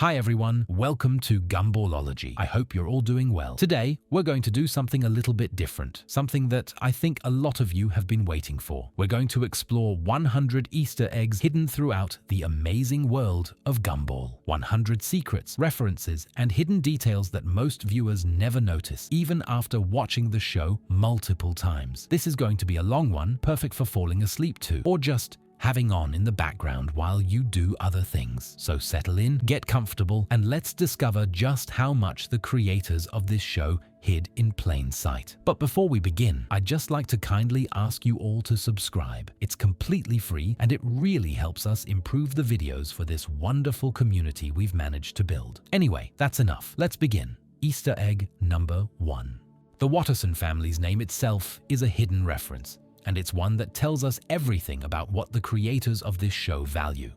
Hi everyone, welcome to Gumballology. I hope you're all doing well. Today, we're going to do something a little bit different, something that I think a lot of you have been waiting for. We're going to explore 100 Easter eggs hidden throughout the amazing world of Gumball. 100 secrets, references, and hidden details that most viewers never notice, even after watching the show multiple times. This is going to be a long one, perfect for falling asleep to, or just having on in the background while you do other things. So settle in, get comfortable, and let's discover just how much the creators of this show hid in plain sight. But before we begin, I'd just like to kindly ask you all to subscribe. It's completely free and it really helps us improve the videos for this wonderful community we've managed to build. Anyway, that's enough. Let's begin. Easter egg number 1. The Watterson family's name itself is a hidden reference, and it's one that tells us everything about what the creators of this show value.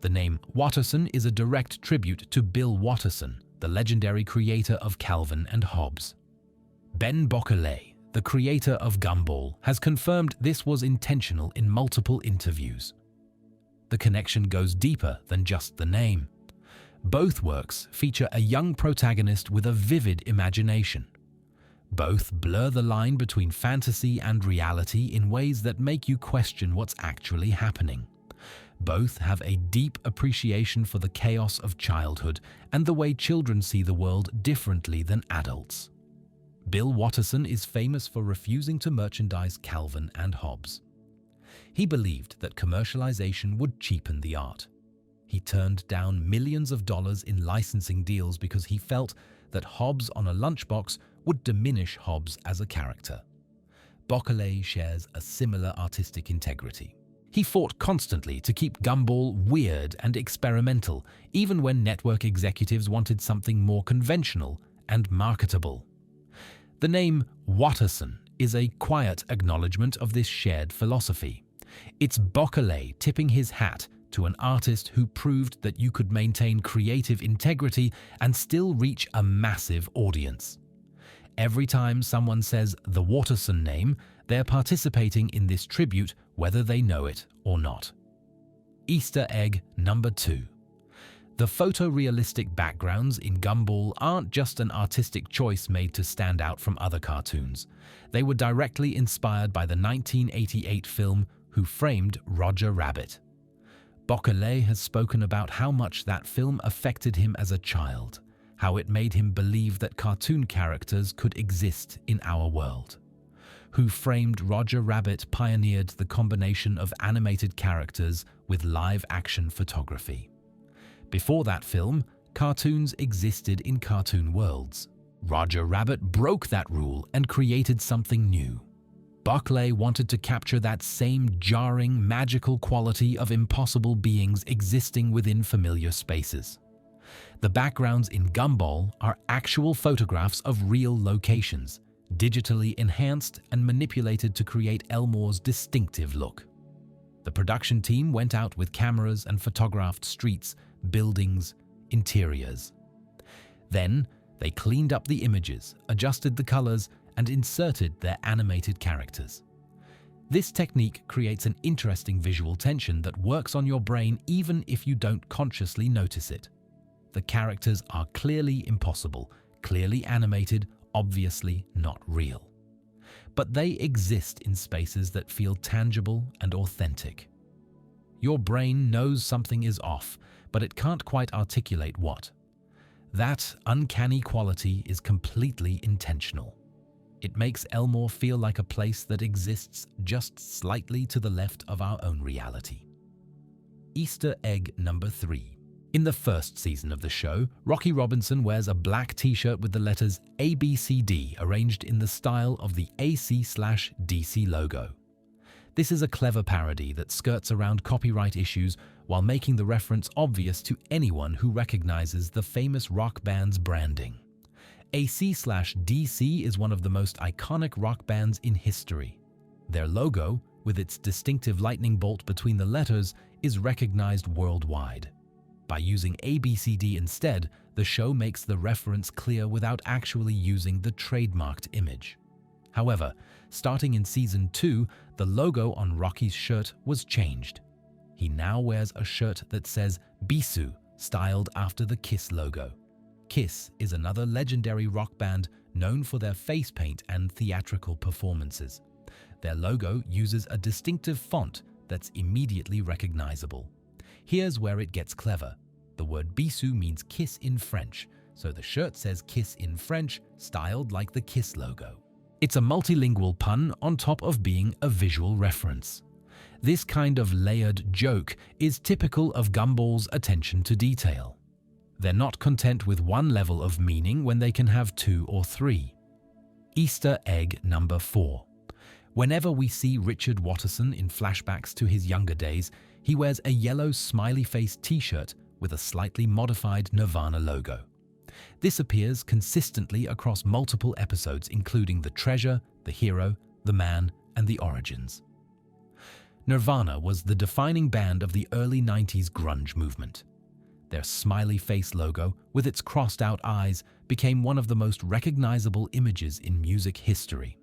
The name Watterson is a direct tribute to Bill Watterson, the legendary creator of Calvin and Hobbes. Ben Bocquelet, the creator of Gumball, has confirmed this was intentional in multiple interviews. The connection goes deeper than just the name. Both works feature a young protagonist with a vivid imagination. Both blur the line between fantasy and reality in ways that make you question what's actually happening. Both have a deep appreciation for the chaos of childhood and the way children see the world differently than adults. Bill Watterson is famous for refusing to merchandise Calvin and Hobbes. He believed that commercialization would cheapen the art. He turned down millions of dollars in licensing deals because he felt that Hobbes on a lunchbox would diminish Hobbes as a character. Bocquelet shares a similar artistic integrity. He fought constantly to keep Gumball weird and experimental, even when network executives wanted something more conventional and marketable. The name Watterson is a quiet acknowledgement of this shared philosophy. It's Bocquelet tipping his hat to an artist who proved that you could maintain creative integrity and still reach a massive audience. Every time someone says the Watterson name, they're participating in this tribute whether they know it or not. Easter egg number 2. The photorealistic backgrounds in Gumball aren't just an artistic choice made to stand out from other cartoons. They were directly inspired by the 1988 film Who Framed Roger Rabbit. Bocquelet has spoken about how much that film affected him as a child, how it made him believe that cartoon characters could exist in our world. Who Framed Roger Rabbit pioneered the combination of animated characters with live-action photography. Before that film, cartoons existed in cartoon worlds. Roger Rabbit broke that rule and created something new. Bocquelet wanted to capture that same jarring, magical quality of impossible beings existing within familiar spaces. The backgrounds in Gumball are actual photographs of real locations, digitally enhanced and manipulated to create Elmore's distinctive look. The production team went out with cameras and photographed streets, buildings, interiors. Then, they cleaned up the images, adjusted the colors, and inserted their animated characters. This technique creates an interesting visual tension that works on your brain even if you don't consciously notice it. The characters are clearly impossible, clearly animated, obviously not real. But they exist in spaces that feel tangible and authentic. Your brain knows something is off, but it can't quite articulate what. That uncanny quality is completely intentional. It makes Elmore feel like a place that exists just slightly to the left of our own reality. Easter egg number 3. In the first season of the show, Rocky Robinson wears a black t-shirt with the letters ABCD arranged in the style of the AC/DC logo. This is a clever parody that skirts around copyright issues while making the reference obvious to anyone who recognizes the famous rock band's branding. AC/DC is one of the most iconic rock bands in history. Their logo, with its distinctive lightning bolt between the letters, is recognized worldwide. By using ABCD instead, the show makes the reference clear without actually using the trademarked image. However, starting in Season 2, the logo on Rocky's shirt was changed. He now wears a shirt that says Bisou, styled after the Kiss logo. Kiss is another legendary rock band known for their face paint and theatrical performances. Their logo uses a distinctive font that's immediately recognizable. Here's where it gets clever. The word bisou means kiss in French, so the shirt says Kiss in French, styled like the Kiss logo. It's a multilingual pun on top of being a visual reference. This kind of layered joke is typical of Gumball's attention to detail. They're not content with one level of meaning when they can have two or three. Easter egg number 4. Whenever we see Richard Watterson in flashbacks to his younger days, he wears a yellow smiley-face t-shirt with a slightly modified Nirvana logo. This appears consistently across multiple episodes, including The Treasure, The Hero, The Man, and The Origins. Nirvana was the defining band of the early 90s grunge movement. Their smiley face logo, with its crossed-out eyes, became one of the most recognizable images in music history.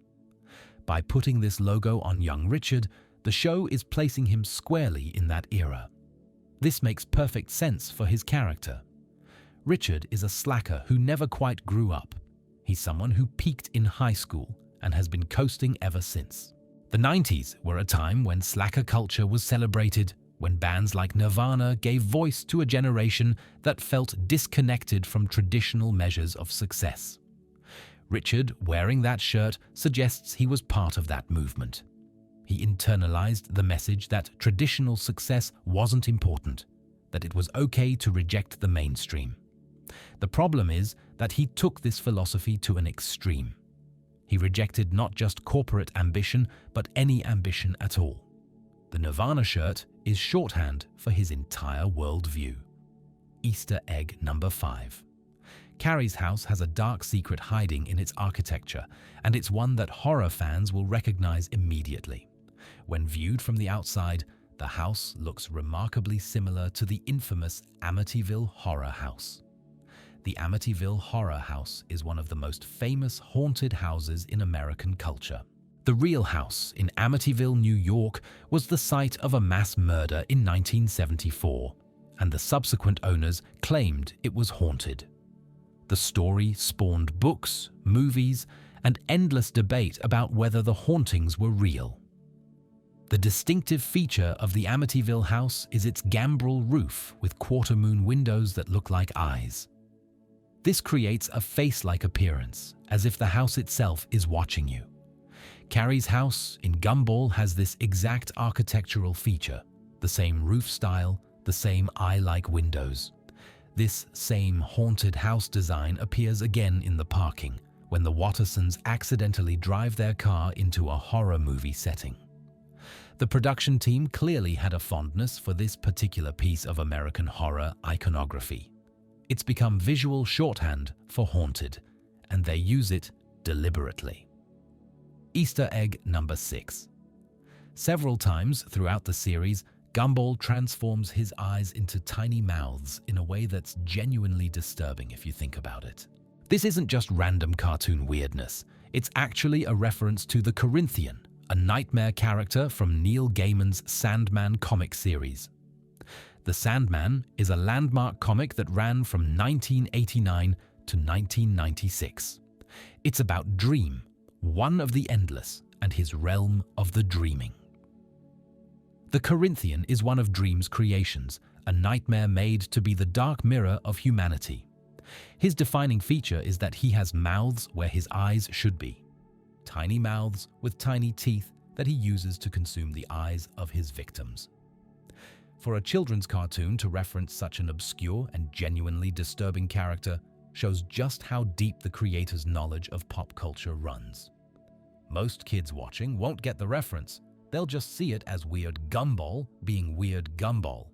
By putting this logo on young Richard, the show is placing him squarely in that era. This makes perfect sense for his character. Richard is a slacker who never quite grew up. He's someone who peaked in high school and has been coasting ever since. The 90s were a time when slacker culture was celebrated, when bands like Nirvana gave voice to a generation that felt disconnected from traditional measures of success. Richard, wearing that shirt, suggests he was part of that movement. He internalized the message that traditional success wasn't important, that it was okay to reject the mainstream. The problem is that he took this philosophy to an extreme. He rejected not just corporate ambition, but any ambition at all. The Nirvana shirt is shorthand for his entire worldview. Easter egg number 5. Carrie's house has a dark secret hiding in its architecture, and it's one that horror fans will recognize immediately. When viewed from the outside, the house looks remarkably similar to the infamous Amityville Horror House. The Amityville Horror House is one of the most famous haunted houses in American culture. The real house in Amityville, New York, was the site of a mass murder in 1974, and the subsequent owners claimed it was haunted. The story spawned books, movies, and endless debate about whether the hauntings were real. The distinctive feature of the Amityville house is its gambrel roof with quarter-moon windows that look like eyes. This creates a face-like appearance, as if the house itself is watching you. Carrie's house in Gumball has this exact architectural feature, the same roof style, the same eye-like windows. This same haunted house design appears again in the parking, when the Wattersons accidentally drive their car into a horror movie setting. The production team clearly had a fondness for this particular piece of American horror iconography. It's become visual shorthand for haunted, and they use it deliberately. Easter egg number 6. Several times throughout the series, Gumball transforms his eyes into tiny mouths in a way that's genuinely disturbing if you think about it. This isn't just random cartoon weirdness. It's actually a reference to the Corinthian, a nightmare character from Neil Gaiman's Sandman comic series. The Sandman is a landmark comic that ran from 1989 to 1996. It's about Dream, one of the endless, and his realm of the dreaming. The Corinthian is one of Dream's creations, a nightmare made to be the dark mirror of humanity. His defining feature is that he has mouths where his eyes should be. Tiny mouths with tiny teeth that he uses to consume the eyes of his victims. For a children's cartoon to reference such an obscure and genuinely disturbing character shows just how deep the creator's knowledge of pop culture runs. Most kids watching won't get the reference. They'll just see it as Weird Gumball being Weird Gumball.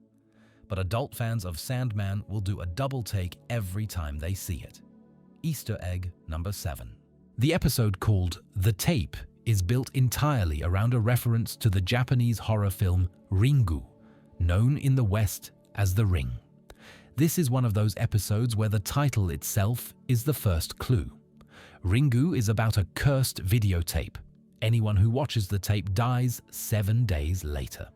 But adult fans of Sandman will do a double take every time they see it. Easter egg number 7. The episode called The Tape is built entirely around a reference to the Japanese horror film Ringu, known in the West as The Ring. This is one of those episodes where the title itself is the first clue. Ringu is about a cursed videotape. Anyone who watches the tape dies 7 days later.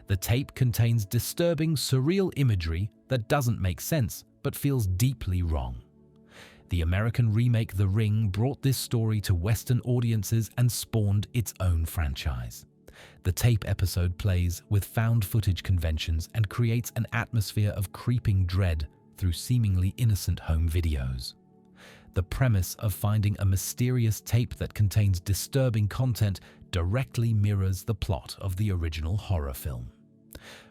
The tape contains disturbing, surreal imagery that doesn't make sense but feels deeply wrong. The American remake The Ring brought this story to Western audiences and spawned its own franchise. The tape episode plays with found footage conventions and creates an atmosphere of creeping dread through seemingly innocent home videos. The premise of finding a mysterious tape that contains disturbing content directly mirrors the plot of the original horror film.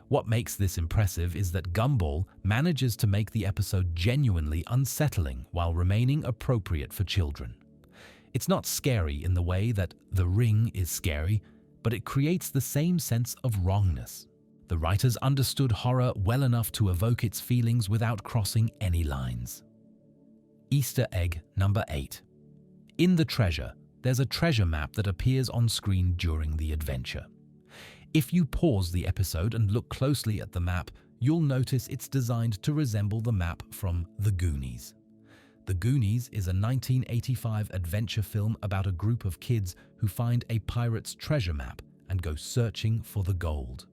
What makes this impressive is that Gumball manages to make the episode genuinely unsettling while remaining appropriate for children. It's not scary in the way that The Ring is scary, but it creates the same sense of wrongness. The writers understood horror well enough to evoke its feelings without crossing any lines. Easter egg number 8. In The Treasure, there's a treasure map that appears on screen during the adventure. If you pause the episode and look closely at the map, you'll notice it's designed to resemble the map from The Goonies. The Goonies is a 1985 adventure film about a group of kids who find a pirate's treasure map and go searching for the gold.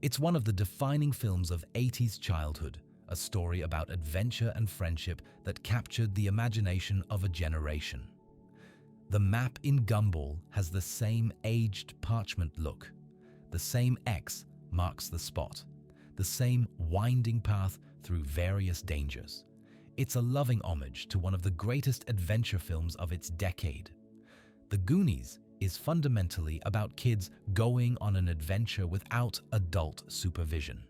It's one of the defining films of 80s childhood, a story about adventure and friendship that captured the imagination of a generation. The map in Gumball has the same aged parchment look. The same X marks the spot, the same winding path through various dangers. It's a loving homage to one of the greatest adventure films of its decade. The Goonies is fundamentally about kids going on an adventure without adult supervision.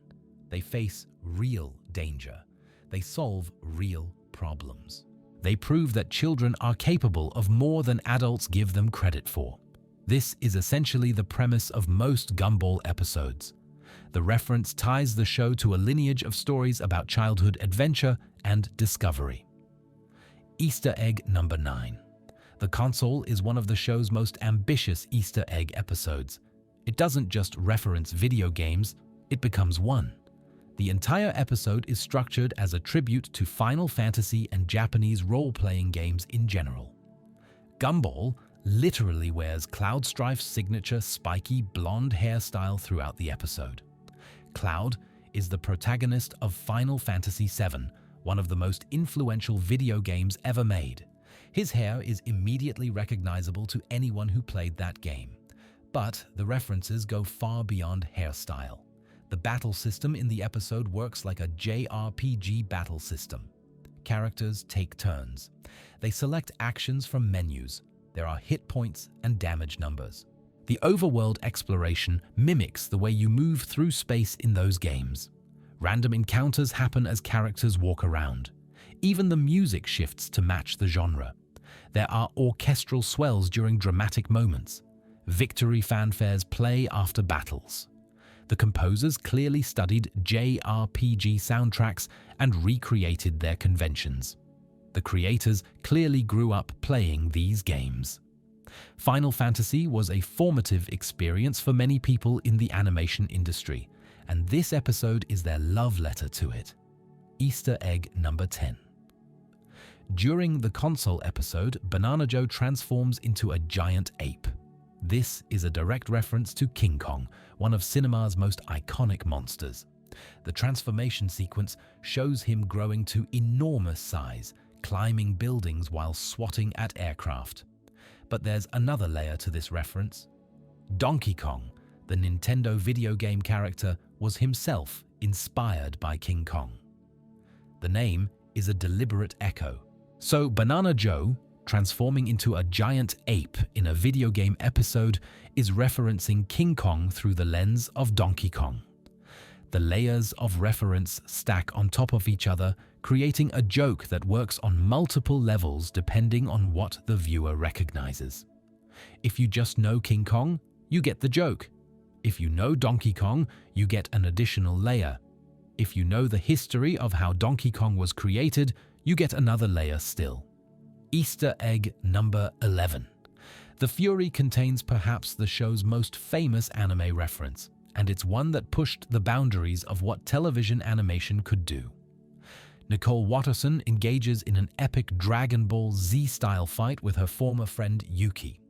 They face real danger. They solve real problems. They prove that children are capable of more than adults give them credit for. This is essentially the premise of most Gumball episodes. The reference ties the show to a lineage of stories about childhood adventure and discovery. Easter egg number 9. The console is one of the show's most ambitious Easter egg episodes. It doesn't just reference video games, it becomes one. The entire episode is structured as a tribute to Final Fantasy and Japanese role-playing games in general. Gumball literally wears Cloud Strife's signature spiky blonde hairstyle throughout the episode. Cloud is the protagonist of Final Fantasy VII, one of the most influential video games ever made. His hair is immediately recognizable to anyone who played that game. But the references go far beyond hairstyle. The battle system in the episode works like a JRPG battle system. Characters take turns. They select actions from menus. There are hit points and damage numbers. The overworld exploration mimics the way you move through space in those games. Random encounters happen as characters walk around. Even the music shifts to match the genre. There are orchestral swells during dramatic moments. Victory fanfares play after battles. The composers clearly studied JRPG soundtracks and recreated their conventions. The creators clearly grew up playing these games. Final Fantasy was a formative experience for many people in the animation industry, and this episode is their love letter to it. Easter egg number 10. During the console episode, Banana Joe transforms into a giant ape. This is a direct reference to King Kong, one of cinema's most iconic monsters. The transformation sequence shows him growing to enormous size, climbing buildings while swatting at aircraft. But there's another layer to this reference. Donkey Kong, the Nintendo video game character, was himself inspired by King Kong. The name is a deliberate echo. So Banana Joe, transforming into a giant ape in a video game episode, is referencing King Kong through the lens of Donkey Kong. The layers of reference stack on top of each other, creating a joke that works on multiple levels depending on what the viewer recognizes. If you just know King Kong, you get the joke. If you know Donkey Kong, you get an additional layer. If you know the history of how Donkey Kong was created, you get another layer still. Easter egg number 11. The Fury contains perhaps the show's most famous anime reference, and it's one that pushed the boundaries of what television animation could do. Nicole Watterson engages in an epic Dragon Ball Z-style fight with her former friend Yuki.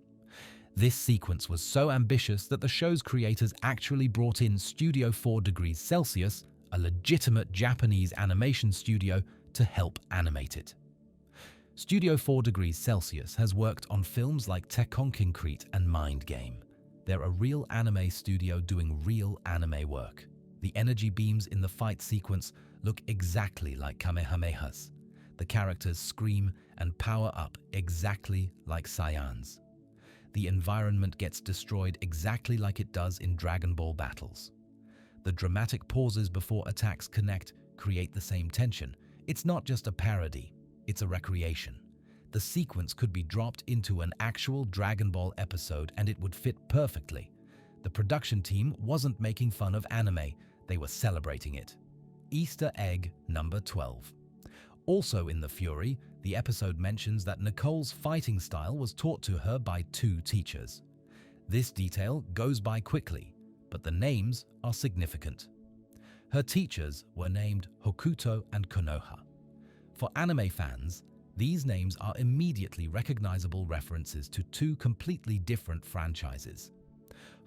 This sequence was so ambitious that the show's creators actually brought in Studio 4 Degrees Celsius, a legitimate Japanese animation studio, to help animate it. Studio 4 Degrees Celsius has worked on films like Tekonkincrete and Mind Game. They're a real anime studio doing real anime work. The energy beams in the fight sequence look exactly like Kamehamehas. The characters scream and power up exactly like Saiyans. The environment gets destroyed exactly like it does in Dragon Ball battles. The dramatic pauses before attacks connect create the same tension. It's not just a parody, it's a recreation. The sequence could be dropped into an actual Dragon Ball episode and it would fit perfectly. The production team wasn't making fun of anime, they were celebrating it. Easter egg number 12. Also in The Fury, the episode mentions that Nicole's fighting style was taught to her by 2 teachers. This detail goes by quickly, but the names are significant. Her teachers were named Hokuto and Konoha. For anime fans, these names are immediately recognizable references to 2 completely different franchises.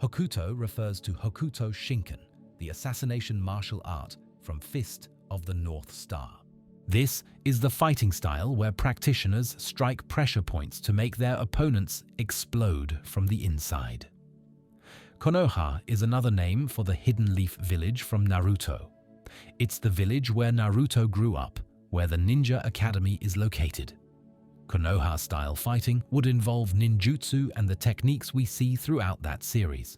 Hokuto refers to Hokuto Shinken, the assassination martial art from Fist of the North Star. This is the fighting style where practitioners strike pressure points to make their opponents explode from the inside. Konoha is another name for the Hidden Leaf Village from Naruto. It's the village where Naruto grew up, where the Ninja Academy is located. Konoha-style fighting would involve ninjutsu and the techniques we see throughout that series.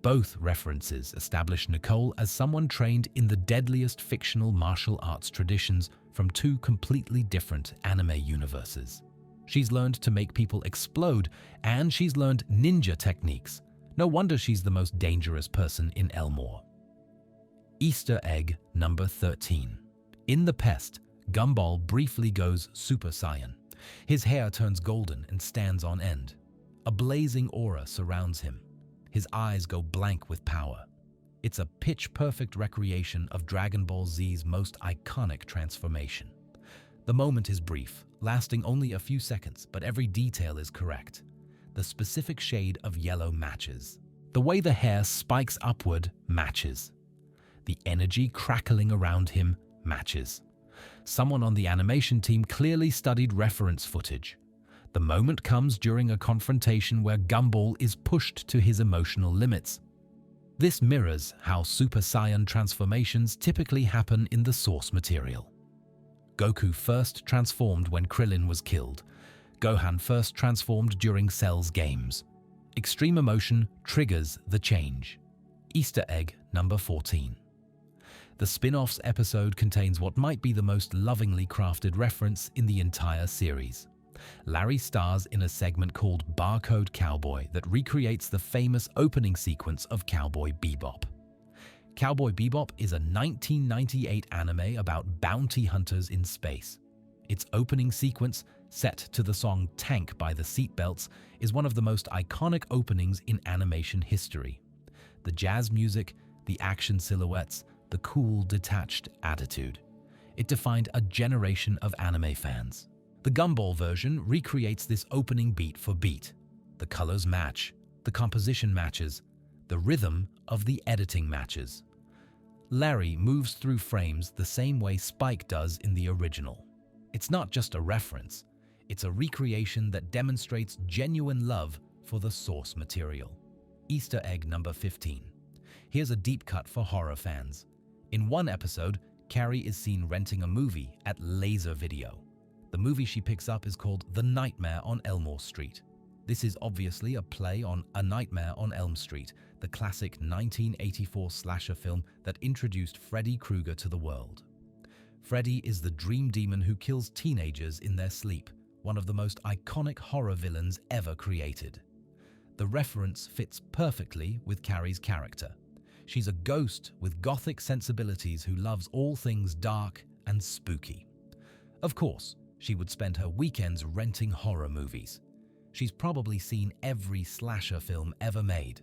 Both references establish Nicole as someone trained in the deadliest fictional martial arts traditions from 2 completely different anime universes. She's learned to make people explode, and she's learned ninja techniques. No wonder she's the most dangerous person in Elmore. Easter egg number 13. In The Pest, Gumball briefly goes Super Saiyan. His hair turns golden and stands on end. A blazing aura surrounds him. His eyes go blank with power. It's a pitch-perfect recreation of Dragon Ball Z's most iconic transformation. The moment is brief, lasting only a few seconds, but every detail is correct. The specific shade of yellow matches. The way the hair spikes upward matches. The energy crackling around him matches. Someone on the animation team clearly studied reference footage. The moment comes during a confrontation where Gumball is pushed to his emotional limits. This mirrors how Super Saiyan transformations typically happen in the source material. Goku first transformed when Krillin was killed. Gohan first transformed during Cell's games. Extreme emotion triggers the change. Easter egg number 14. The spin-offs episode contains what might be the most lovingly crafted reference in the entire series. Larry stars in a segment called Barcode Cowboy that recreates the famous opening sequence of Cowboy Bebop. Cowboy Bebop is a 1998 anime about bounty hunters in space. Its opening sequence, set to the song Tank by the Seatbelts, is one of the most iconic openings in animation history. The jazz music, the action silhouettes, the cool, detached attitude. It defined a generation of anime fans. The Gumball version recreates this opening beat for beat. The colors match, the composition matches, the rhythm of the editing matches. Larry moves through frames the same way Spike does in the original. It's not just a reference, it's a recreation that demonstrates genuine love for the source material. Easter egg number 15. Here's a deep cut for horror fans. In one episode, Carrie is seen renting a movie at Laser Video. The movie she picks up is called The Nightmare on Elmore Street. This is obviously a play on A Nightmare on Elm Street, the classic 1984 slasher film that introduced Freddy Krueger to the world. Freddy is the dream demon who kills teenagers in their sleep, one of the most iconic horror villains ever created. The reference fits perfectly with Carrie's character. She's a ghost with gothic sensibilities who loves all things dark and spooky. Of course, she would spend her weekends renting horror movies. She's probably seen every slasher film ever made.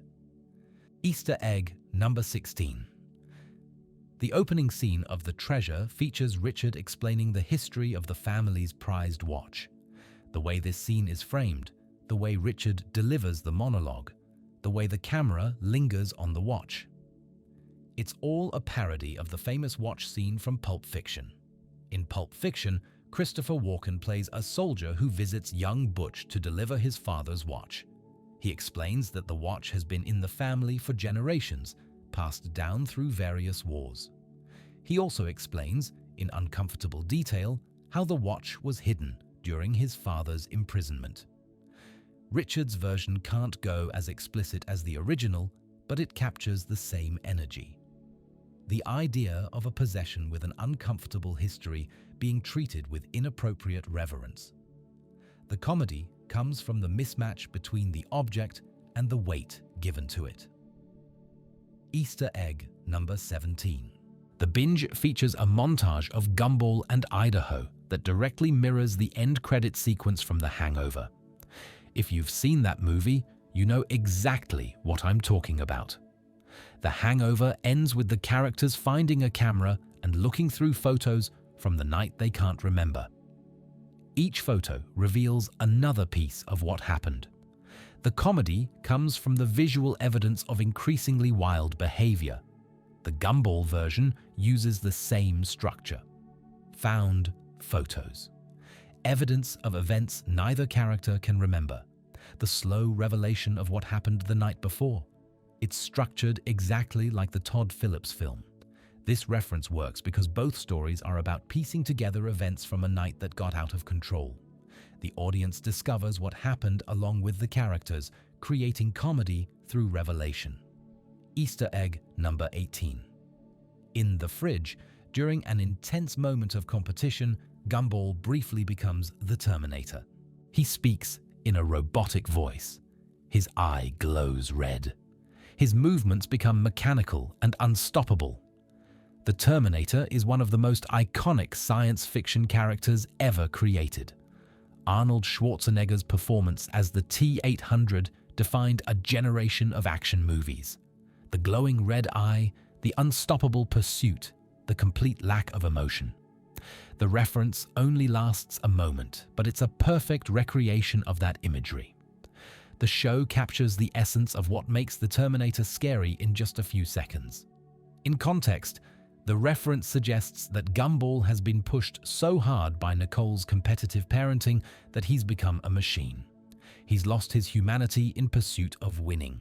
Easter egg number 16. The opening scene of The Treasure features Richard explaining the history of the family's prized watch. The way this scene is framed, the way Richard delivers the monologue, the way the camera lingers on the watch. It's all a parody of the famous watch scene from Pulp Fiction. In Pulp Fiction, Christopher Walken plays a soldier who visits young Butch to deliver his father's watch. He explains that the watch has been in the family for generations, passed down through various wars. He also explains, in uncomfortable detail, how the watch was hidden during his father's imprisonment. Richard's version can't go as explicit as the original, but it captures the same energy. The idea of a possession with an uncomfortable history being treated with inappropriate reverence. The comedy comes from the mismatch between the object and the weight given to it. Easter egg number 17. The binge features a montage of Gumball and Idaho that directly mirrors the end credit sequence from The Hangover. If you've seen that movie, you know exactly what I'm talking about. The Hangover ends with the characters finding a camera and looking through photos from the night they can't remember. Each photo reveals another piece of what happened. The comedy comes from the visual evidence of increasingly wild behavior. The Gumball version uses the same structure. Found photos. Evidence of events neither character can remember. The slow revelation of what happened the night before. It's structured exactly like the Todd Phillips film. This reference works because both stories are about piecing together events from a night that got out of control. The audience discovers what happened along with the characters, creating comedy through revelation. Easter egg number 18. In the fridge, during an intense moment of competition, Gumball briefly becomes the Terminator. He speaks in a robotic voice. His eye glows red. His movements become mechanical and unstoppable. The Terminator is one of the most iconic science fiction characters ever created. Arnold Schwarzenegger's performance as the T-800 defined a generation of action movies. The glowing red eye, the unstoppable pursuit, the complete lack of emotion. The reference only lasts a moment, but it's a perfect recreation of that imagery. The show captures the essence of what makes the Terminator scary in just a few seconds. In context, the reference suggests that Gumball has been pushed so hard by Nicole's competitive parenting that he's become a machine. He's lost his humanity in pursuit of winning.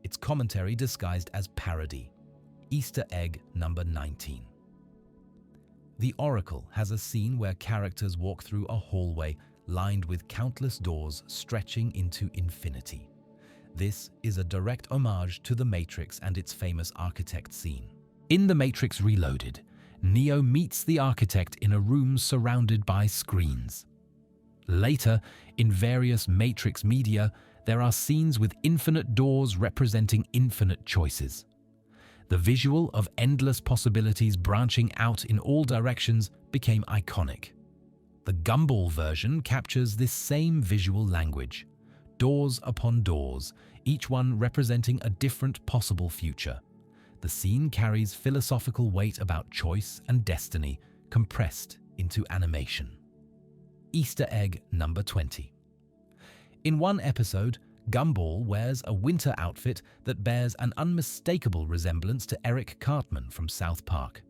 It's commentary disguised as parody. Easter egg number 19. The Oracle has a scene where characters walk through a hallway lined with countless doors stretching into infinity. This is a direct homage to The Matrix and its famous architect scene. In The Matrix Reloaded, Neo meets the architect in a room surrounded by screens. Later, in various Matrix media, there are scenes with infinite doors representing infinite choices. The visual of endless possibilities branching out in all directions became iconic. The Gumball version captures this same visual language. Doors upon doors, each one representing a different possible future. The scene carries philosophical weight about choice and destiny, compressed into animation. Easter egg number 20. In one episode, Gumball wears a winter outfit that bears an unmistakable resemblance to Eric Cartman from South Park.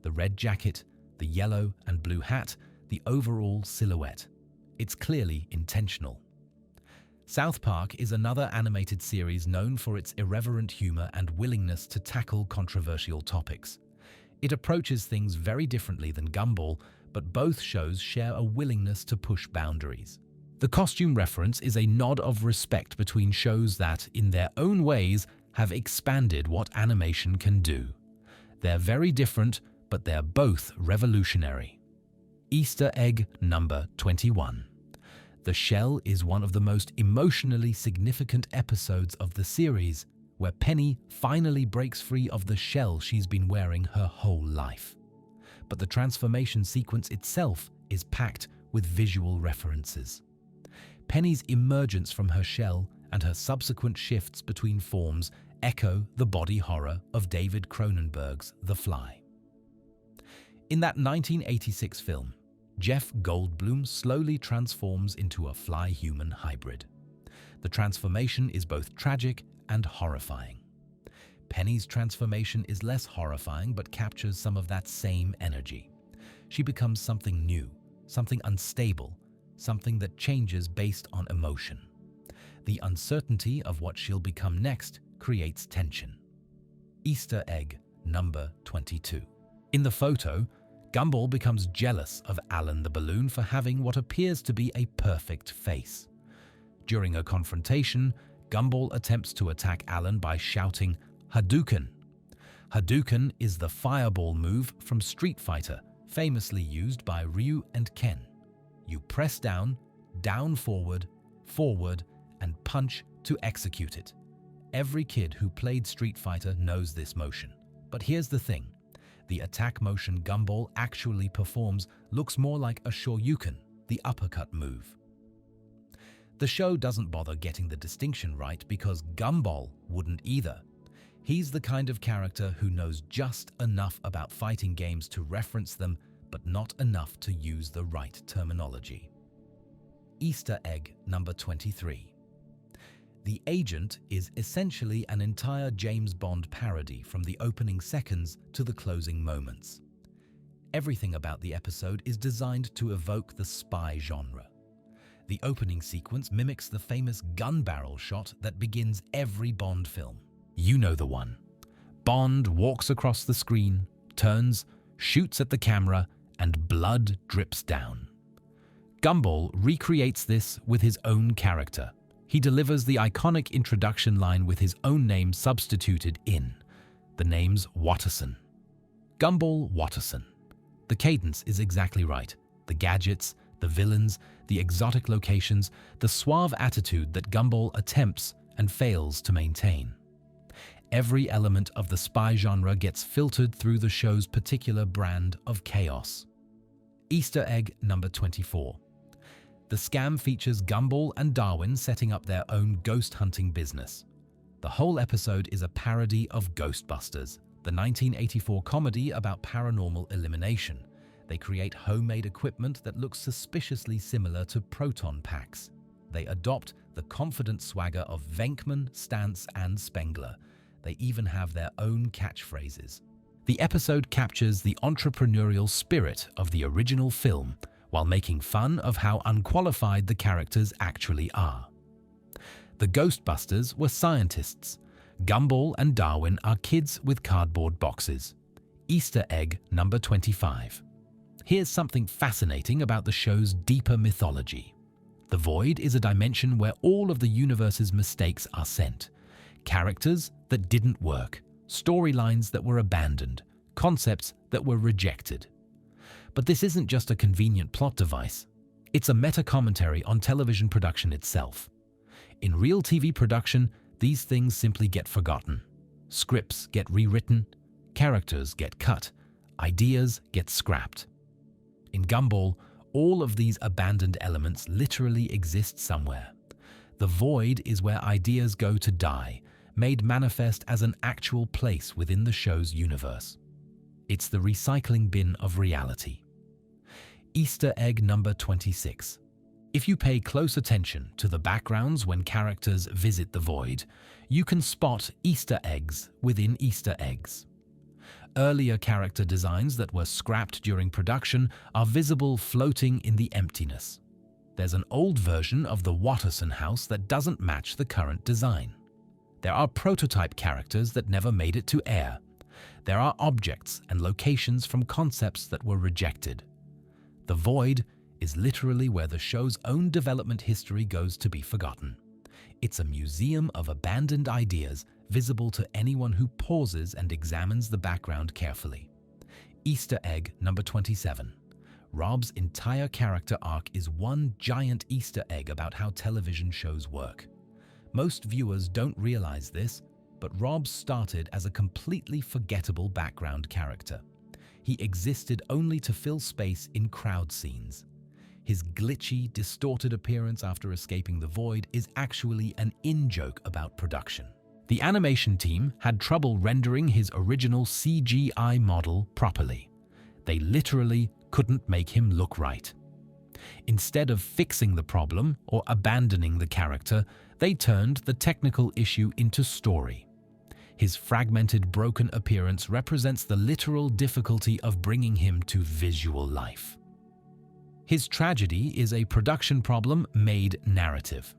The red jacket, the yellow and blue hat, the overall silhouette. It's clearly intentional. South Park is another animated series known for its irreverent humor and willingness to tackle controversial topics. It approaches things very differently than Gumball, but both shows share a willingness to push boundaries. The costume reference is a nod of respect between shows that, in their own ways, have expanded what animation can do. They're very different, but they're both revolutionary. Easter egg number 21. The Shell is one of the most emotionally significant episodes of the series, where Penny finally breaks free of the shell she's been wearing her whole life. But the transformation sequence itself is packed with visual references. Penny's emergence from her shell and her subsequent shifts between forms echo the body horror of David Cronenberg's The Fly. In that 1986 film, Jeff Goldblum slowly transforms into a fly-human hybrid. The transformation is both tragic and horrifying. Penny's transformation is less horrifying but captures some of that same energy. She becomes something new, something unstable, something that changes based on emotion. The uncertainty of what she'll become next creates tension. Easter egg number 22. In the photo, Gumball becomes jealous of Alan the balloon for having what appears to be a perfect face. During a confrontation, Gumball attempts to attack Alan by shouting, "Hadouken!" Hadouken is the fireball move from Street Fighter, famously used by Ryu and Ken. You press down, down forward, forward, and punch to execute it. Every kid who played Street Fighter knows this motion. But here's the thing. The attack motion Gumball actually performs looks more like a shoryuken, the uppercut move. The show doesn't bother getting the distinction right because Gumball wouldn't either. He's the kind of character who knows just enough about fighting games to reference them, but not enough to use the right terminology. Easter egg number 23. The Agent is essentially an entire James Bond parody from the opening seconds to the closing moments. Everything about the episode is designed to evoke the spy genre. The opening sequence mimics the famous gun barrel shot that begins every Bond film. You know the one. Bond walks across the screen, turns, shoots at the camera, and blood drips down. Gumball recreates this with his own character. He delivers the iconic introduction line with his own name substituted in. The name's Watterson. Gumball Watterson. The cadence is exactly right. The gadgets, the villains, the exotic locations, the suave attitude that Gumball attempts and fails to maintain. Every element of the spy genre gets filtered through the show's particular brand of chaos. Easter egg number 24. The scam features Gumball and Darwin setting up their own ghost hunting business. The whole episode is a parody of Ghostbusters, the 1984 comedy about paranormal elimination. They create homemade equipment that looks suspiciously similar to proton packs. They adopt the confident swagger of Venkman, Stantz, and Spengler. They even have their own catchphrases. The episode captures the entrepreneurial spirit of the original film, while making fun of how unqualified the characters actually are. The Ghostbusters were scientists. Gumball and Darwin are kids with cardboard boxes. Easter egg number 25. Here's something fascinating about the show's deeper mythology. The Void is a dimension where all of the universe's mistakes are sent. Characters that didn't work, storylines that were abandoned, concepts that were rejected. But this isn't just a convenient plot device. It's a meta-commentary on television production itself. In real TV production, these things simply get forgotten. Scripts get rewritten, characters get cut, ideas get scrapped. In Gumball, all of these abandoned elements literally exist somewhere. The Void is where ideas go to die, made manifest as an actual place within the show's universe. It's the recycling bin of reality. Easter egg number 26. If you pay close attention to the backgrounds when characters visit the Void, you can spot Easter eggs within Easter eggs. Earlier character designs that were scrapped during production are visible floating in the emptiness. There's an old version of the Watterson house that doesn't match the current design. There are prototype characters that never made it to air. There are objects and locations from concepts that were rejected. The Void is literally where the show's own development history goes to be forgotten. It's a museum of abandoned ideas, visible to anyone who pauses and examines the background carefully. Easter egg number 27. Rob's entire character arc is one giant Easter egg about how television shows work. Most viewers don't realize this, but Rob started as a completely forgettable background character. He existed only to fill space in crowd scenes. His glitchy, distorted appearance after escaping the Void is actually an in-joke about production. The animation team had trouble rendering his original CGI model properly. They literally couldn't make him look right. Instead of fixing the problem or abandoning the character, they turned the technical issue into story. His fragmented, broken appearance represents the literal difficulty of bringing him to visual life. His tragedy is a production problem made narrative.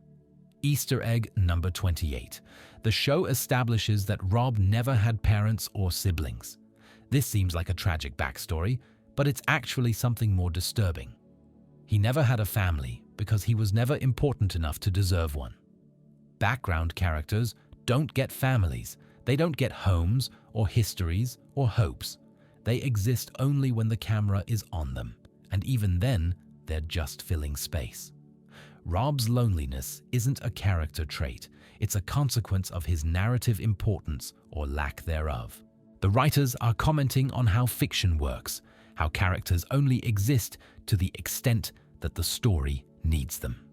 Easter egg number 28. The show establishes that Rob never had parents or siblings. This seems like a tragic backstory, but it's actually something more disturbing. He never had a family because he was never important enough to deserve one. Background characters don't get families. They don't get homes or histories or hopes. They exist only when the camera is on them, and even then, they're just filling space. Rob's loneliness isn't a character trait. It's a consequence of his narrative importance or lack thereof. The writers are commenting on how fiction works, how characters only exist to the extent that the story needs them.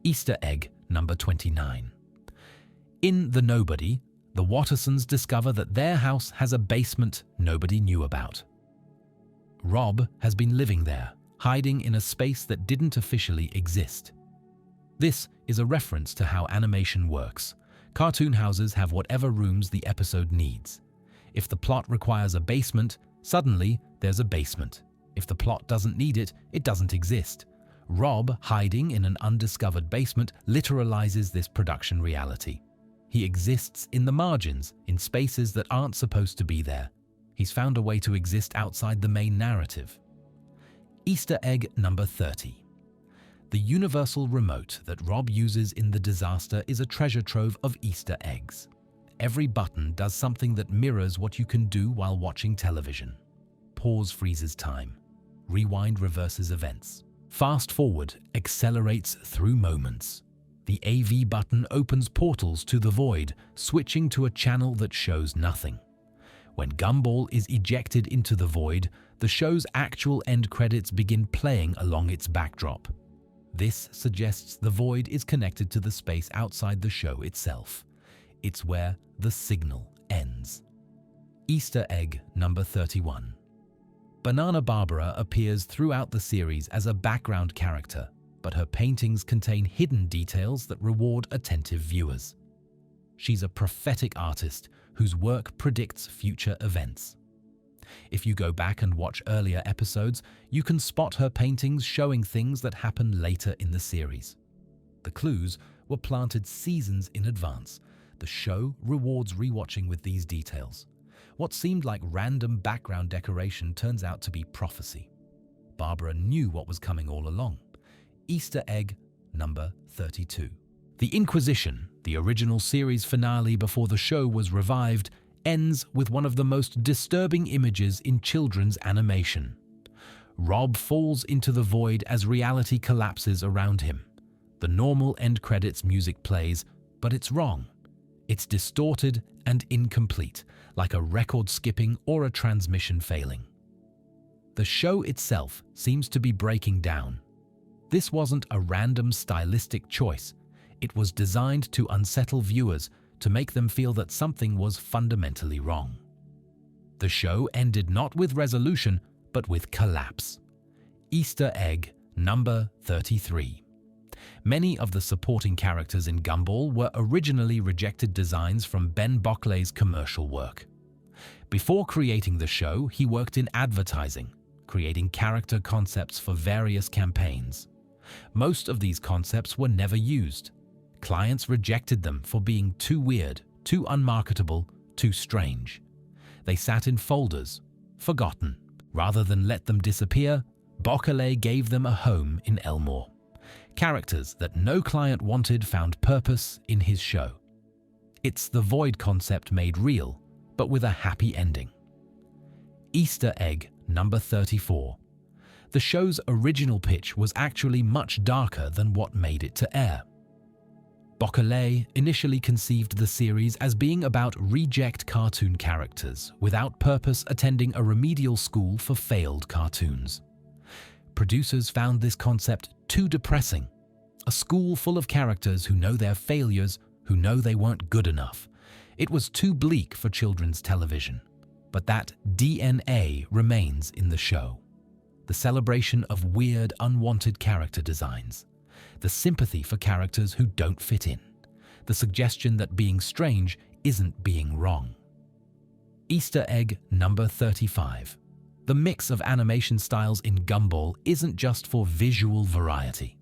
Easter egg number 29. In The Nobody, the Wattersons discover that their house has a basement nobody knew about. Rob has been living there, hiding in a space that didn't officially exist. This is a reference to how animation works. Cartoon houses have whatever rooms the episode needs. If the plot requires a basement, suddenly there's a basement. If the plot doesn't need it, it doesn't exist. Rob hiding in an undiscovered basement literalizes this production reality. He exists in the margins, in spaces that aren't supposed to be there. He's found a way to exist outside the main narrative. Easter egg number 30. The universal remote that Rob uses in The Disaster is a treasure trove of Easter eggs. Every button does something that mirrors what you can do while watching television. Pause freezes time. Rewind reverses events. Fast forward accelerates through moments. The AV button opens portals to the void, switching to a channel that shows nothing. When Gumball is ejected into the void, the show's actual end credits begin playing along its backdrop. This suggests the void is connected to the space outside the show itself. It's where the signal ends. Easter egg number 31. Banana Barbara appears throughout the series as a background character, but her paintings contain hidden details that reward attentive viewers. She's a prophetic artist whose work predicts future events. If you go back and watch earlier episodes, you can spot her paintings showing things that happen later in the series. The clues were planted seasons in advance. The show rewards rewatching with these details. What seemed like random background decoration turns out to be prophecy. Barbara knew what was coming all along. Easter egg number 32. The Inquisition, the original series finale before the show was revived, ends with one of the most disturbing images in children's animation. Rob falls into the void as reality collapses around him. The normal end credits music plays, but it's wrong. It's distorted and incomplete, like a record skipping or a transmission failing. The show itself seems to be breaking down. This wasn't a random stylistic choice. It was designed to unsettle viewers, to make them feel that something was fundamentally wrong. The show ended not with resolution, but with collapse. Easter egg number 33. Many of the supporting characters in Gumball were originally rejected designs from Ben Bockley's commercial work. Before creating the show, he worked in advertising, creating character concepts for various campaigns. Most of these concepts were never used. Clients rejected them for being too weird, too unmarketable, too strange. They sat in folders, forgotten. Rather than let them disappear, Bockley gave them a home in Elmore. Characters that no client wanted found purpose in his show. It's the void concept made real, but with a happy ending. Easter egg number 34. The show's original pitch was actually much darker than what made it to air. Bockley initially conceived the series as being about reject cartoon characters without purpose attending a remedial school for failed cartoons. Producers found this concept too depressing. A school full of characters who know they're failures, who know they weren't good enough. It was too bleak for children's television. But that DNA remains in the show. the celebration of weird, unwanted character designs, the sympathy for characters who don't fit in, the suggestion that being strange isn't being wrong. Easter egg number 35. The mix of animation styles in Gumball isn't just for visual variety.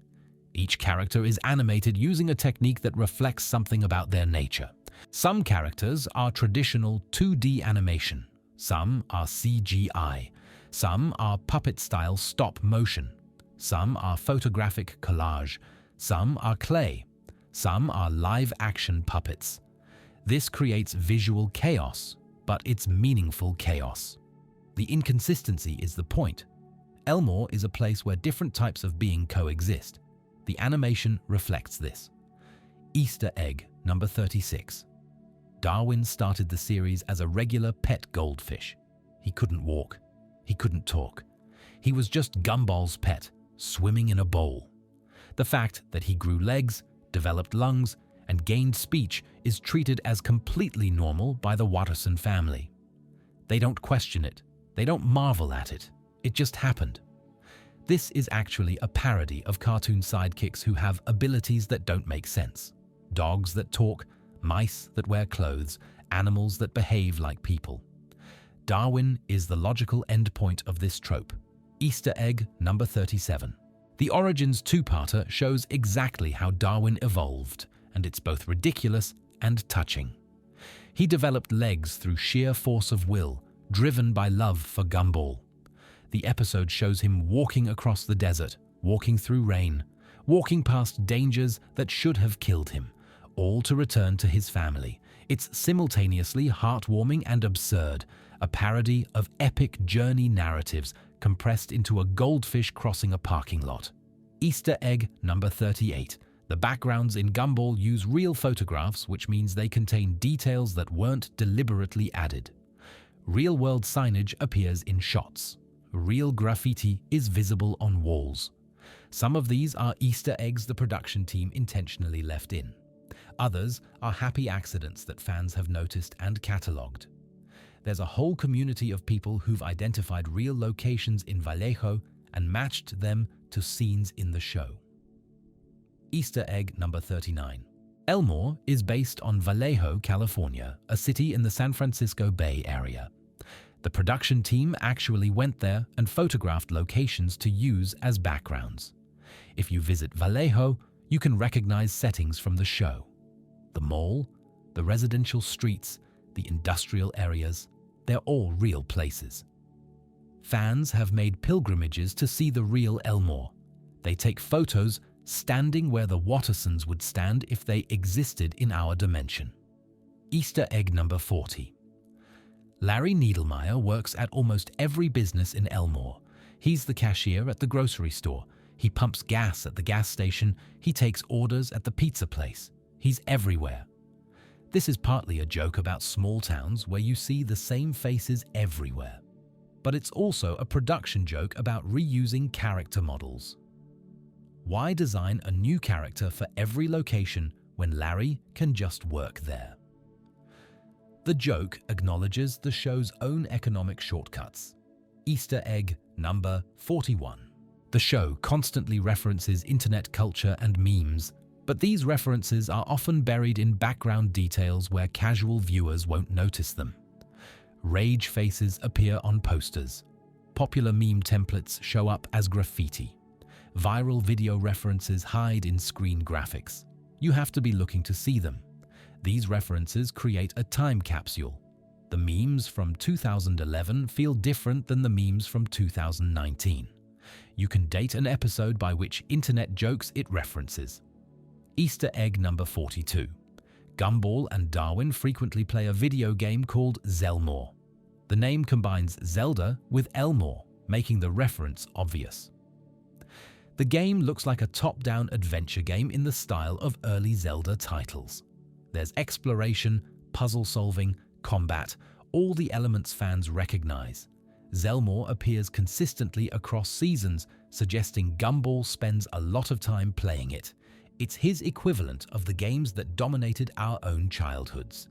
Each character is animated using a technique that reflects something about their nature. Some characters are traditional 2D animation, some are CGI, some are puppet-style stop motion, some are photographic collage, some are clay, some are live-action puppets. This creates visual chaos, but it's meaningful chaos. The inconsistency is the point. Elmore is a place where different types of being coexist. The animation reflects this. Easter egg number 36. Darwin started the series as a regular pet goldfish. He couldn't walk. He couldn't talk. He was just Gumball's pet, swimming in a bowl. The fact that he grew legs, developed lungs, and gained speech is treated as completely normal by the Watterson family. They don't question it. They don't marvel at it. It just happened. This is actually a parody of cartoon sidekicks who have abilities that don't make sense. Dogs that talk, mice that wear clothes, animals that behave like people. Darwin is the logical endpoint of this trope. Easter egg number 37. The Origins two-parter shows exactly how Darwin evolved, and it's both ridiculous and touching. He developed legs through sheer force of will, driven by love for Gumball. The episode shows him walking across the desert, walking through rain, walking past dangers that should have killed him, all to return to his family. It's simultaneously heartwarming and absurd, a parody of epic journey narratives compressed into a goldfish crossing a parking lot. Easter egg number 38. The backgrounds in Gumball use real photographs, which means they contain details that weren't deliberately added. Real-world signage appears in shots. Real graffiti is visible on walls. Some of these are Easter eggs the production team intentionally left in. Others are happy accidents that fans have noticed and catalogued. There's a whole community of people who've identified real locations in Vallejo and matched them to scenes in the show. Easter egg number 39. Elmore is based on Vallejo, California, a city in the San Francisco Bay Area. The production team actually went there and photographed locations to use as backgrounds. If you visit Vallejo, you can recognize settings from the show. The mall, the residential streets, the industrial areas, they're all real places. Fans have made pilgrimages to see the real Elmore. They take photos standing where the Wattersons would stand if they existed in our dimension. Easter egg number 40. Larry Needlemeyer works at almost every business in Elmore. He's the cashier at the grocery store. He pumps gas at the gas station. He takes orders at the pizza place. He's everywhere. This is partly a joke about small towns where you see the same faces everywhere. But it's also a production joke about reusing character models. Why design a new character for every location when Larry can just work there? The joke acknowledges the show's own economic shortcuts. Easter egg number 41. The show constantly references internet culture and memes, but these references are often buried in background details where casual viewers won't notice them. Rage faces appear on posters. Popular meme templates show up as graffiti. Viral video references hide in screen graphics. You have to be looking to see them. These references create a time capsule. The memes from 2011 feel different than the memes from 2019. You can date an episode by which internet jokes it references. Easter egg number 42. Gumball and Darwin frequently play a video game called Zelmore. The name combines Zelda with Elmore, making the reference obvious. The game looks like a top-down adventure game in the style of early Zelda titles. There's exploration, puzzle solving, combat, all the elements fans recognize. Zelmore appears consistently across seasons, suggesting Gumball spends a lot of time playing it. It's his equivalent of the games that dominated our own childhoods.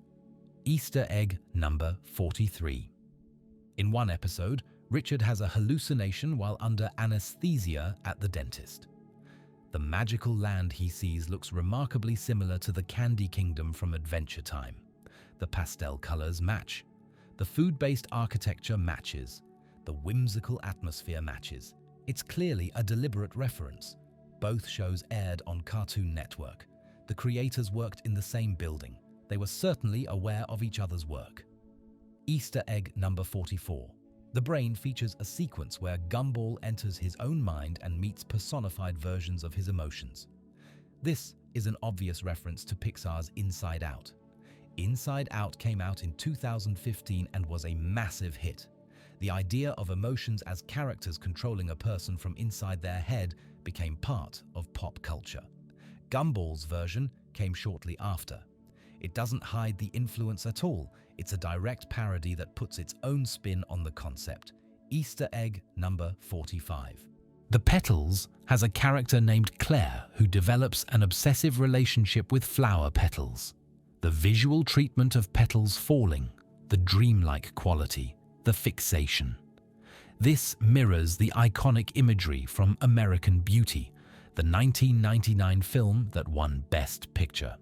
Easter egg number 43. In one episode, Richard has a hallucination while under anesthesia at the dentist. The magical land he sees looks remarkably similar to the Candy Kingdom from Adventure Time. The pastel colors match. The food-based architecture matches. The whimsical atmosphere matches. It's clearly a deliberate reference. Both shows aired on Cartoon Network. The creators worked in the same building. They were certainly aware of each other's work. Easter egg number 44. The Brain features a sequence where Gumball enters his own mind and meets personified versions of his emotions. This is an obvious reference to Pixar's Inside Out. Inside Out came out in 2015 and was a massive hit. The idea of emotions as characters controlling a person from inside their head became part of pop culture. Gumball's version came shortly after. It doesn't hide the influence at all. It's a direct parody that puts its own spin on the concept. Easter egg number 45. The Petals has a character named Claire who develops an obsessive relationship with flower petals. The visual treatment of petals falling, the dreamlike quality, the fixation. This mirrors the iconic imagery from American Beauty, the 1999 film that won Best Picture.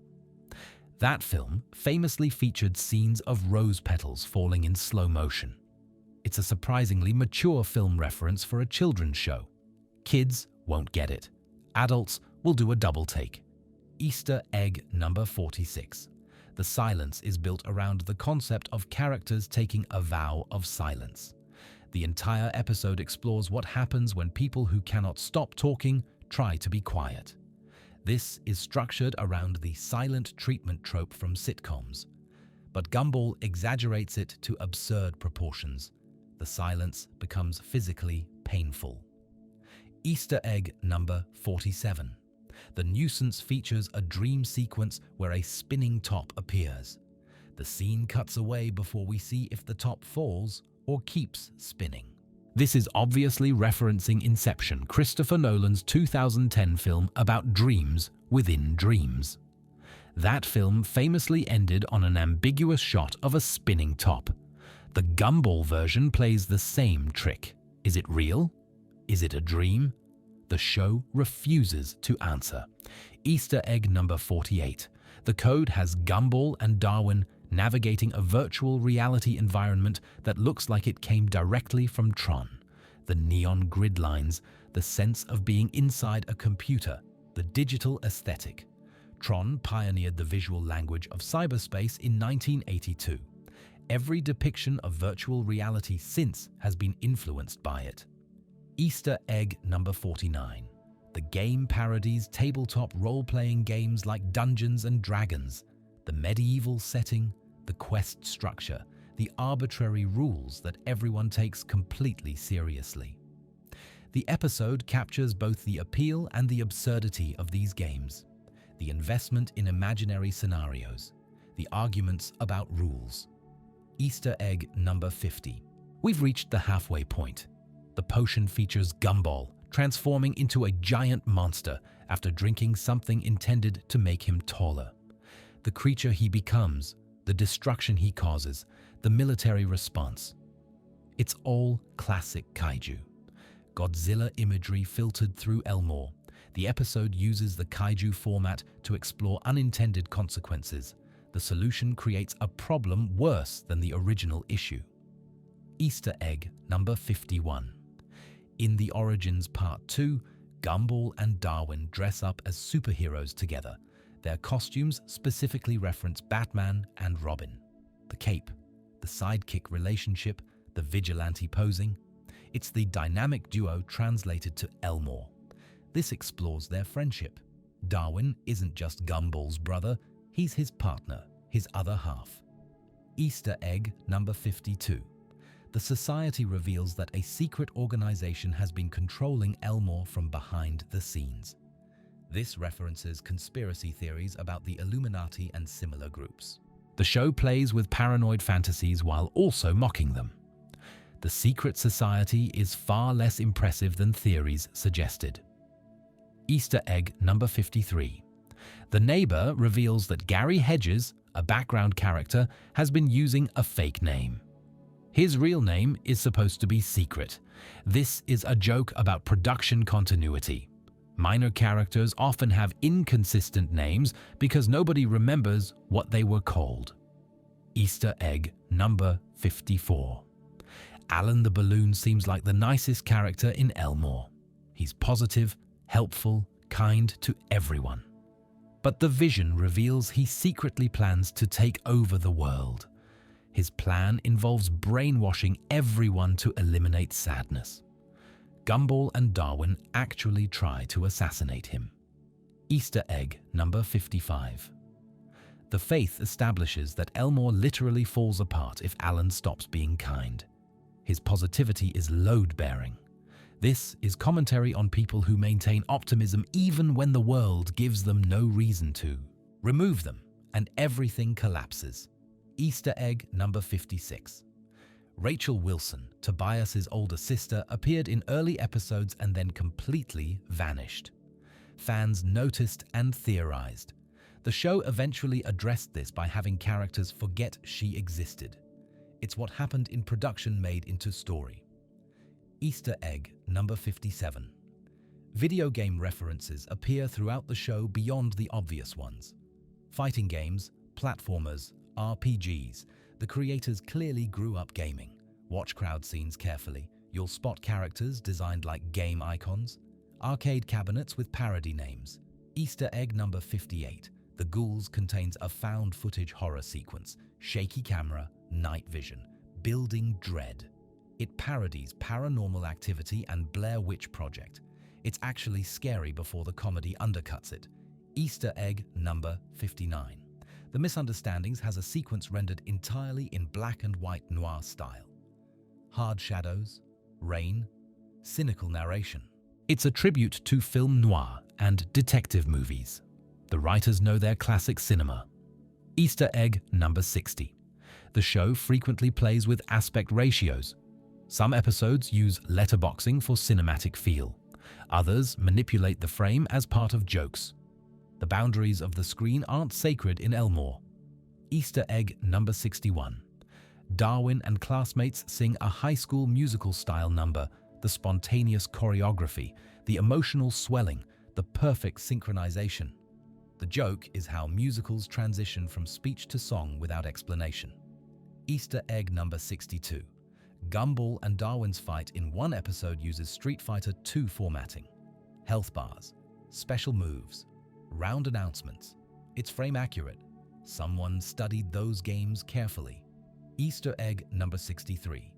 That film famously featured scenes of rose petals falling in slow motion. It's a surprisingly mature film reference for a children's show. Kids won't get it. Adults will do a double take. Easter egg number 46. The silence is built around the concept of characters taking a vow of silence. The entire episode explores what happens when people who cannot stop talking try to be quiet. This is structured around the silent treatment trope from sitcoms. But Gumball exaggerates it to absurd proportions. The silence becomes physically painful. Easter egg number 47. The Nuisance features a dream sequence where a spinning top appears. The scene cuts away before we see if the top falls or keeps spinning. This is obviously referencing Inception, Christopher Nolan's 2010 film about dreams within dreams. That film famously ended on an ambiguous shot of a spinning top. The Gumball version plays the same trick. Is it real? Is it a dream? The show refuses to answer. Easter egg number 48. The code has Gumball and Darwin navigating a virtual reality environment that looks like it came directly from Tron. The neon grid lines, the sense of being inside a computer, the digital aesthetic. Tron pioneered the visual language of cyberspace in 1982. Every depiction of virtual reality since has been influenced by it. Easter egg number 49. The game parodies tabletop role-playing games like Dungeons and Dragons. The medieval setting, the quest structure, the arbitrary rules that everyone takes completely seriously. The episode captures both the appeal and the absurdity of these games, the investment in imaginary scenarios, the arguments about rules. Easter egg number 50. We've reached the halfway point. The potion features Gumball transforming into a giant monster after drinking something intended to make him taller. The creature he becomes, the destruction he causes, the military response. It's all classic kaiju. Godzilla imagery filtered through Elmore. The episode uses the kaiju format to explore unintended consequences. The solution creates a problem worse than the original issue. Easter egg number 51. In The Origins Part 2, Gumball and Darwin dress up as superheroes together. Their costumes specifically reference Batman and Robin. The cape, the sidekick relationship, the vigilante posing. It's the dynamic duo translated to Elmore. This explores their friendship. Darwin isn't just Gumball's brother, he's his partner, his other half. Easter egg number 52. The society reveals that a secret organization has been controlling Elmore from behind the scenes. This references conspiracy theories about the Illuminati and similar groups. The show plays with paranoid fantasies while also mocking them. The secret society is far less impressive than theories suggested. Easter egg number 53. The neighbor reveals that Gary Hedges, a background character, has been using a fake name. His real name is supposed to be secret. This is a joke about production continuity. Minor characters often have inconsistent names because nobody remembers what they were called. Easter egg number 54. Alan the Balloon seems like the nicest character in Elmore. He's positive, helpful, kind to everyone. But the vision reveals he secretly plans to take over the world. His plan involves brainwashing everyone to eliminate sadness. Gumball and Darwin actually try to assassinate him. Easter egg number 55. The faith establishes that Elmore literally falls apart if Alan stops being kind. His positivity is load-bearing. This is commentary on people who maintain optimism even when the world gives them no reason to. Remove them, and everything collapses. Easter egg number 56. Rachel Wilson, Tobias's older sister, appeared in early episodes and then completely vanished. Fans noticed and theorized. The show eventually addressed this by having characters forget she existed. It's what happened in production made into story. Easter egg number 57. Video game references appear throughout the show beyond the obvious ones. Fighting games, platformers, RPGs. The creators clearly grew up gaming. Watch crowd scenes carefully. You'll spot characters designed like game icons. Arcade cabinets with parody names. Easter egg number 58. The Ghouls contains a found footage horror sequence. Shaky camera, night vision, building dread. It parodies Paranormal Activity and Blair Witch Project. It's actually scary before the comedy undercuts it. Easter egg number 59. The Misunderstandings has a sequence rendered entirely in black and white noir style. Hard shadows, rain, cynical narration. It's a tribute to film noir and detective movies. The writers know their classic cinema. Easter egg number 60. The show frequently plays with aspect ratios. Some episodes use letterboxing for cinematic feel. Others manipulate the frame as part of jokes. The boundaries of the screen aren't sacred in Elmore. Easter egg number 61. Darwin and classmates sing a high school musical-style number, the spontaneous choreography, the emotional swelling, the perfect synchronization. The joke is how musicals transition from speech to song without explanation. Easter egg number 62. Gumball and Darwin's fight in one episode uses Street Fighter II formatting. Health bars, special moves, round announcements. It's frame accurate. Someone studied those games carefully. Easter egg number 63.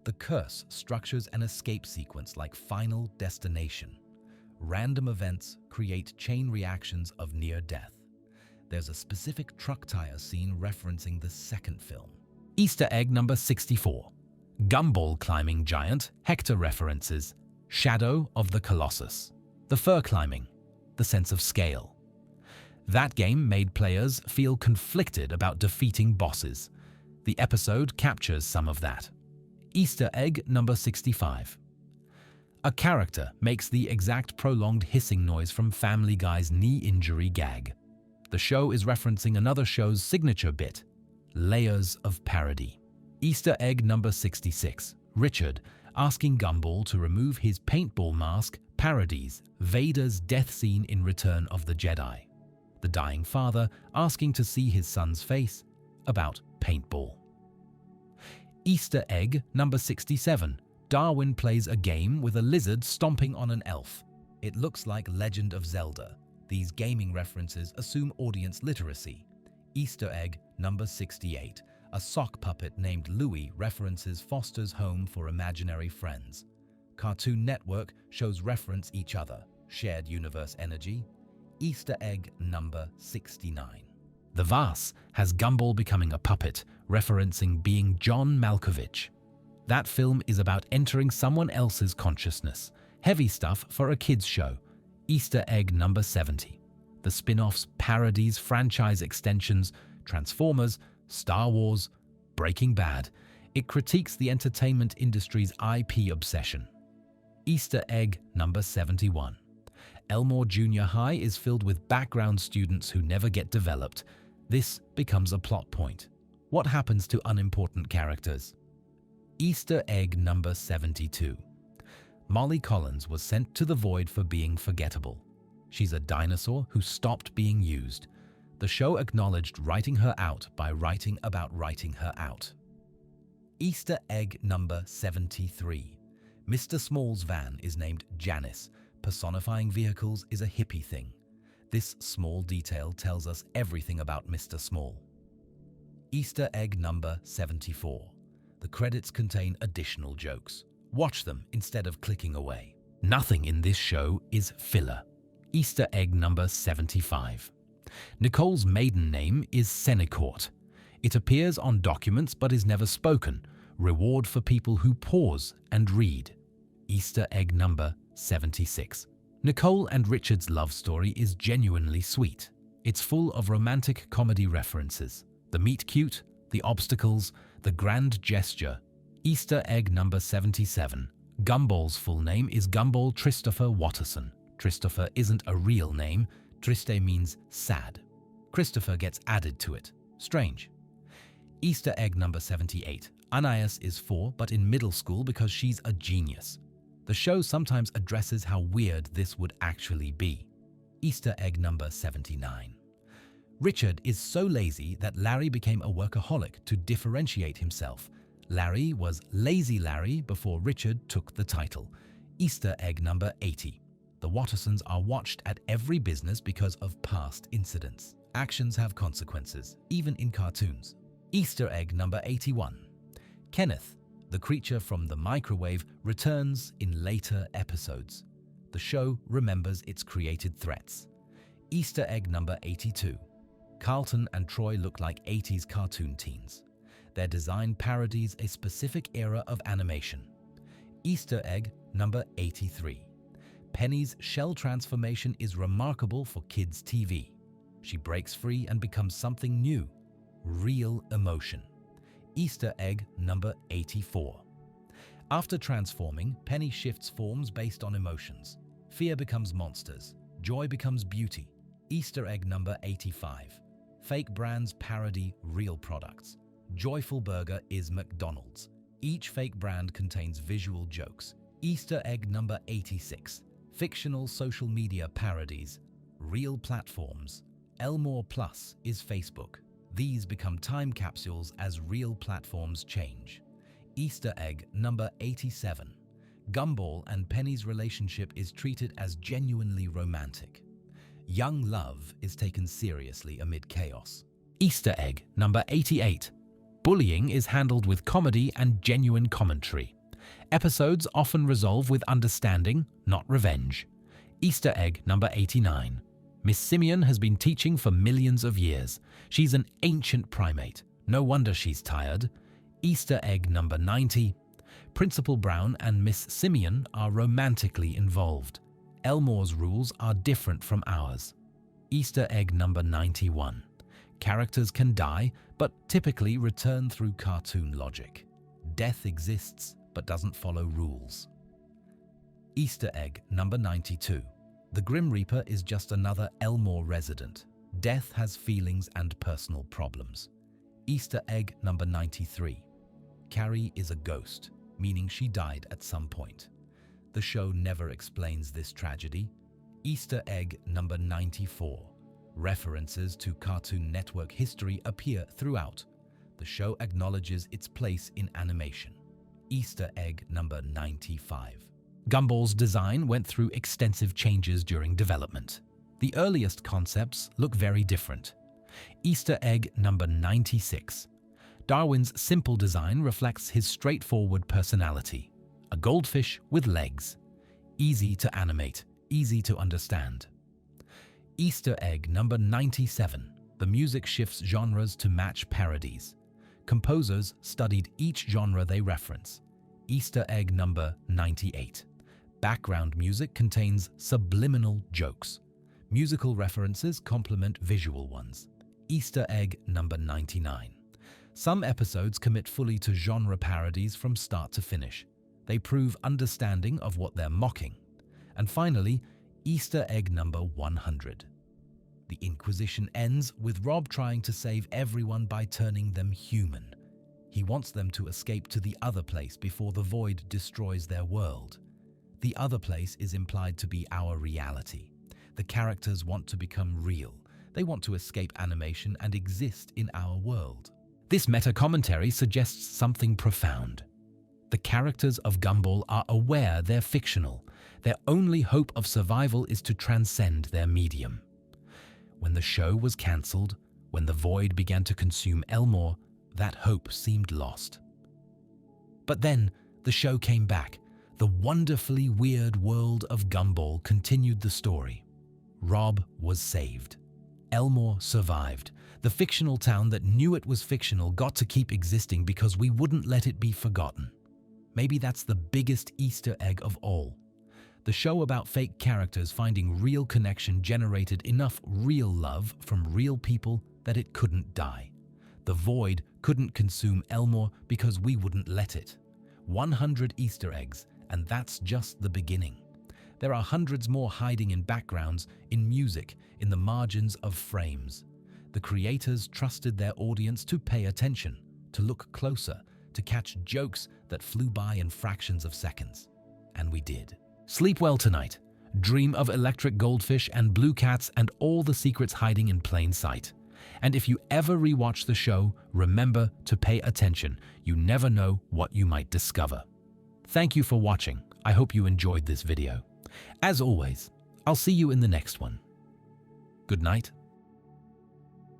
The Curse structures an escape sequence like Final Destination. Random events create chain reactions of near death. There's a specific truck tire scene referencing the second film. Easter egg number 64. Gumball climbing giant, Hector references, Shadow of the Colossus. The fur climbing, the sense of scale. That game made players feel conflicted about defeating bosses. The episode captures some of that. Easter egg number 65. A character makes the exact prolonged hissing noise from Family Guy's knee injury gag. The show is referencing another show's signature bit, layers of parody. Easter egg number 66. Richard, asking Gumball to remove his paintball mask, parodies Vader's death scene in Return of the Jedi. The dying father asking to see his son's face, about paintball. Easter egg number 67. Darwin plays a game with a lizard stomping on an elf. It looks like Legend of Zelda. These gaming references assume audience literacy. Easter egg number 68. A sock puppet named Louie references Foster's Home for Imaginary Friends. Cartoon Network shows reference each other. Shared universe energy. Easter egg number 69. The Vase has Gumball becoming a puppet, referencing being John Malkovich. That film is about entering someone else's consciousness. Heavy stuff for a kids' show. Easter egg number 70. The spin-offs, parodies, franchise extensions, Transformers, Star Wars, Breaking Bad. It critiques the entertainment industry's IP obsession. Easter egg number 71. Elmore Junior High is filled with background students who never get developed. This becomes a plot point. What happens to unimportant characters? Easter egg number 72. Molly Collins was sent to the void for being forgettable. She's a dinosaur who stopped being used. The show acknowledged writing her out by writing about writing her out. Easter egg number 73. Mr. Small's van is named Janice. Personifying vehicles is a hippie thing. This small detail tells us everything about Mr. Small. Easter egg number 74. The credits contain additional jokes. Watch them instead of clicking away. Nothing in this show is filler. Easter egg number 75. Nicole's maiden name is Senecourt. It appears on documents but is never spoken. Reward for people who pause and read. Easter egg number 76. Nicole and Richard's love story is genuinely sweet. It's full of romantic comedy references. The meet cute, the obstacles, the grand gesture. Easter egg number 77. Gumball's full name is Gumball Christopher Watterson. Christopher isn't a real name. Triste means sad. Christopher gets added to it. Strange. Easter egg number 78. Anais is 4 but in middle school because she's a genius. The show sometimes addresses how weird this would actually be. Easter egg number 79. Richard is so lazy that Larry became a workaholic to differentiate himself. Larry was Lazy Larry before Richard took the title. Easter egg number 80. The Wattersons are watched at every business because of past incidents. Actions have consequences, even in cartoons. Easter egg number 81. Kenneth, the creature from the microwave, returns in later episodes. The show remembers its created threats. Easter egg number 82. Carlton and Troy look like 80s cartoon teens. Their design parodies a specific era of animation. Easter egg number 83. Penny's shell transformation is remarkable for kids' TV. She breaks free and becomes something new. Real emotion. Easter egg number 84. After transforming, Penny shifts forms based on emotions. Fear becomes monsters. Joy becomes beauty. Easter egg number 85. Fake brands parody real products. Joyful Burger is McDonald's. Each fake brand contains visual jokes. Easter egg number 86. Fictional social media parodies. Real platforms. Elmore Plus is Facebook. These become time capsules as real platforms change. Easter egg number 87. Gumball and Penny's relationship is treated as genuinely romantic. Young love is taken seriously amid chaos. Easter egg number 88. Bullying is handled with comedy and genuine commentary. Episodes often resolve with understanding, not revenge. Easter egg number 89. Miss Simeon has been teaching for millions of years. She's an ancient primate. No wonder she's tired. Easter egg number 90. Principal Brown and Miss Simeon are romantically involved. Elmore's rules are different from ours. Easter egg number 91. Characters can die, but typically return through cartoon logic. Death exists, but doesn't follow rules. Easter egg number 92. The Grim Reaper is just another Elmore resident. Death has feelings and personal problems. Easter egg number 93. Carrie is a ghost, meaning she died at some point. The show never explains this tragedy. Easter egg number 94. References to Cartoon Network history appear throughout. The show acknowledges its place in animation. Easter egg number 95. Gumball's design went through extensive changes during development. The earliest concepts look very different. Easter egg number 96. Darwin's simple design reflects his straightforward personality. A goldfish with legs. Easy to animate, easy to understand. Easter egg number 97. The music shifts genres to match parodies. Composers studied each genre they reference. Easter egg number 98. Background music contains subliminal jokes. Musical references complement visual ones. Easter egg number 99. Some episodes commit fully to genre parodies from start to finish. They prove understanding of what they're mocking. And finally, Easter egg number 100. The Inquisition ends with Rob trying to save everyone by turning them human. He wants them to escape to the other place before the void destroys their world. The other place is implied to be our reality. The characters want to become real. They want to escape animation and exist in our world. This meta-commentary suggests something profound. The characters of Gumball are aware they're fictional. Their only hope of survival is to transcend their medium. When the show was cancelled, when the void began to consume Elmore, that hope seemed lost. But then, the show came back. The wonderfully weird world of Gumball continued the story. Rob was saved. Elmore survived. The fictional town that knew it was fictional got to keep existing because we wouldn't let it be forgotten. Maybe that's the biggest Easter egg of all. The show about fake characters finding real connection generated enough real love from real people that it couldn't die. The void couldn't consume Elmore because we wouldn't let it. 100 Easter eggs, and that's just the beginning. There are hundreds more hiding in backgrounds, in music, in the margins of frames. The creators trusted their audience to pay attention, to look closer, to catch jokes that flew by in fractions of seconds. And we did. Sleep well tonight. Dream of electric goldfish and blue cats and all the secrets hiding in plain sight. And if you ever rewatch the show, remember to pay attention. You never know what you might discover. Thank you for watching. I hope you enjoyed this video. As always, I'll see you in the next one. Good night.